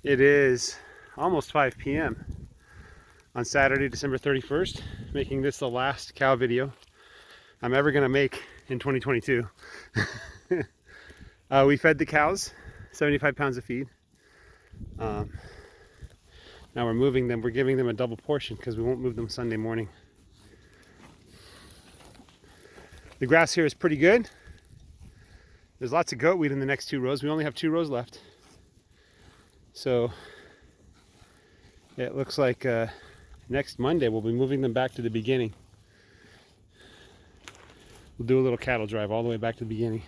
It is almost 5 p.m. on Saturday, December 31st, making this the last cow video I'm ever gonna make in 2022. We fed the cows 75 pounds of feed. Now we're moving them. We're giving them a double portion because we won't move them Sunday morning. The grass here is pretty good. There's lots of goat weed in the next 2 rows. We only have 2 rows left. So it looks like next Monday we'll be moving them back to the beginning. We'll do a little cattle drive all the way back to the beginning.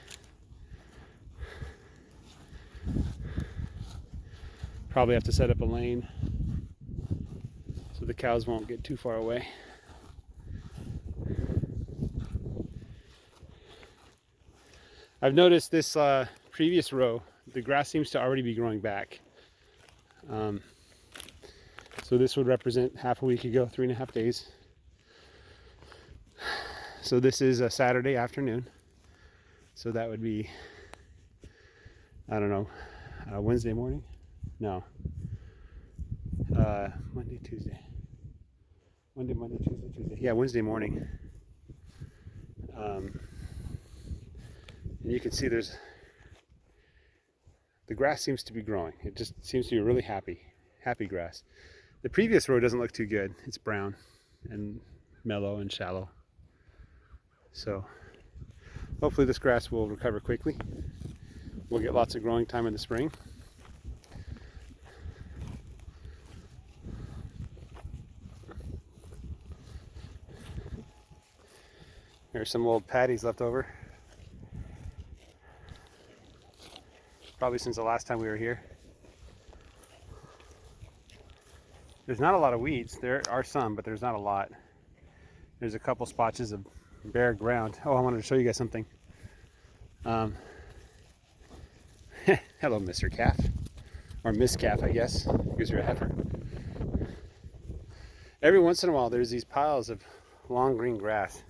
Probably have to set up a lane so the cows won't get too far away. I've noticed this previous row, the grass seems to already be growing back. So this would represent half a week ago, 3.5 days. So this is a Saturday afternoon. So that would be, I don't know, Wednesday morning? No. Monday, Tuesday. Monday, Tuesday, Tuesday. Yeah, Wednesday morning. And you can see the grass seems to be growing. It just seems to be really happy grass. The previous row doesn't look too good. It's brown and mellow and shallow. So hopefully this grass will recover quickly. We'll get lots of growing time in the spring. There's some old patties left over. Probably since the last time we were here. There's not a lot of weeds. There are some, but there's not a lot. There's a couple spotches of bare ground. Oh, I wanted to show you guys something. Hello, Mr. Calf. Or Miss Calf, I guess, because you're a heifer. Every once in a while, there's these piles of long green grass.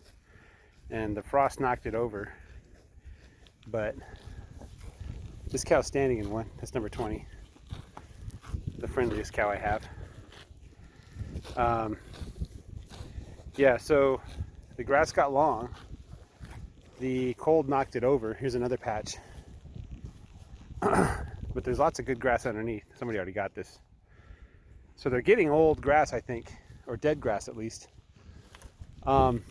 And the frost knocked it over. But this cow's standing in one. That's number 20. The friendliest cow I have. Yeah, so the grass got long. The cold knocked it over. Here's another patch. But there's lots of good grass underneath. Somebody already got this. So they're getting old grass, I think, or dead grass at least. Lots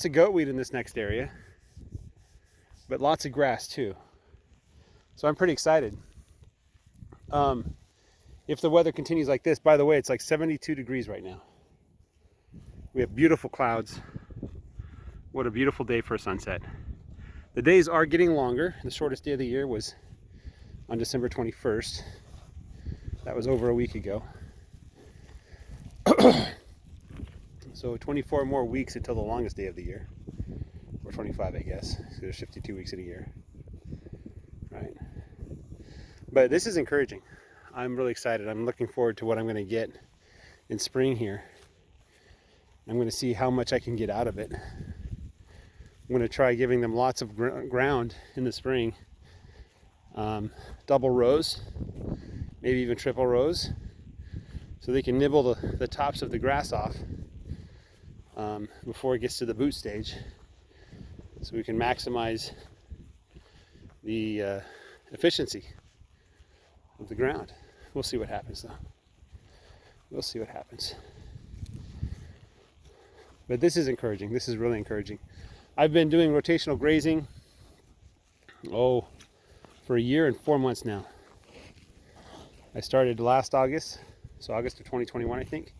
of goat weed in this next area, but lots of grass too. So I'm pretty excited. If the weather continues like this, by the way, it's like 72 degrees right now. We have beautiful clouds. What a beautiful day for a sunset. The days are getting longer. The shortest day of the year was on December 21st. That was over a week ago. So 24 more weeks until the longest day of the year. Or 25, I guess. So there's 52 weeks in a year. Right? But this is encouraging. I'm really excited. I'm looking forward to what I'm going to get in spring here. I'm going to see how much I can get out of it. I'm going to try giving them lots of ground in the spring. Double rows, maybe even triple rows, so they can nibble the tops of the grass off before it gets to the boot stage, so we can maximize the efficiency of the ground. We'll see what happens though. We'll see what happens. But this is encouraging. This is really encouraging. I've been doing rotational grazing, for a year and 4 months now. I started last August, so August of 2021, I think.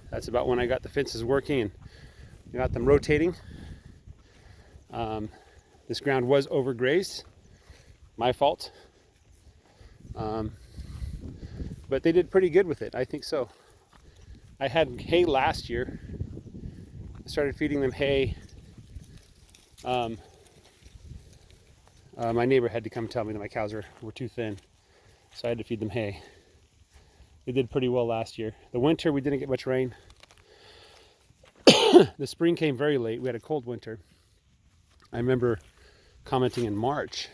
That's about when I got the fences working and got them rotating. This ground was overgrazed, my fault. But they did pretty good with it, I think so. I had hay last year. I started feeding them hay. My neighbor had to come tell me that my cows were too thin, so I had to feed them hay. They did pretty well last year. The winter, we didn't get much rain. The spring came very late. We had a cold winter. I remember commenting in March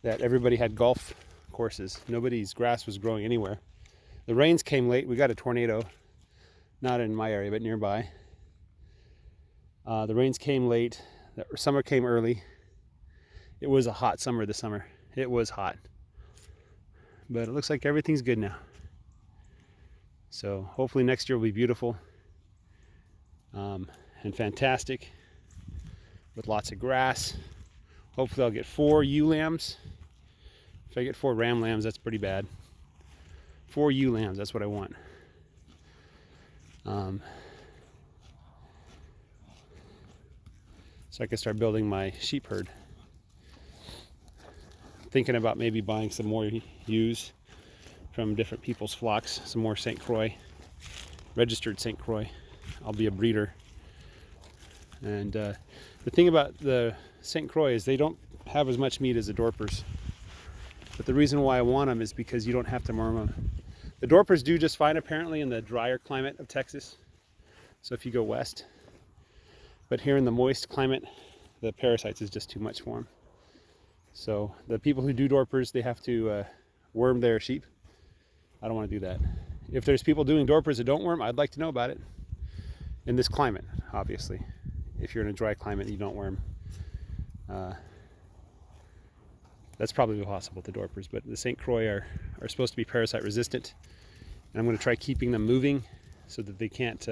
that everybody had golf courses. Nobody's grass was growing anywhere. The rains came late. We got a tornado, not in my area, but nearby. The rains came late. The summer came early. It was a hot summer this summer. It was hot. But it looks like everything's good now. So hopefully next year will be beautiful and fantastic with lots of grass. Hopefully I'll get 4 ewe lambs. If I get 4 ram lambs, that's pretty bad. 4 ewe lambs, that's what I want. So I can start building my sheep herd. Thinking about maybe buying some more ewes from different people's flocks, some more St. Croix, registered St. Croix. I'll be a breeder. And the thing about the St. Croix is they don't have as much meat as the Dorpers. But the reason why I want them is because you don't have to worm them. The Dorpers do just fine apparently in the drier climate of Texas. So if you go west. But here in the moist climate, the parasites is just too much for them. So the people who do Dorpers, they have to worm their sheep. I don't want to do that. If there's people doing Dorpers that don't worm, I'd like to know about it. In this climate, obviously. If you're in a dry climate, you don't worm. That's probably possible with the Dorpers, but the St. Croix are supposed to be parasite resistant. And I'm going to try keeping them moving so that they can't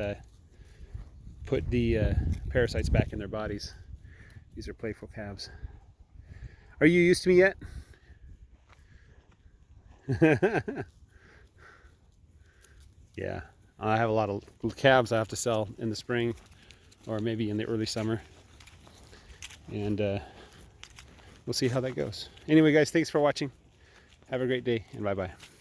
put the parasites back in their bodies. These are playful calves. Are you used to me yet? Yeah, I have a lot of calves I have to sell in the spring or maybe in the early summer. And we'll see how that goes. Anyway, guys, thanks for watching. Have a great day and bye-bye.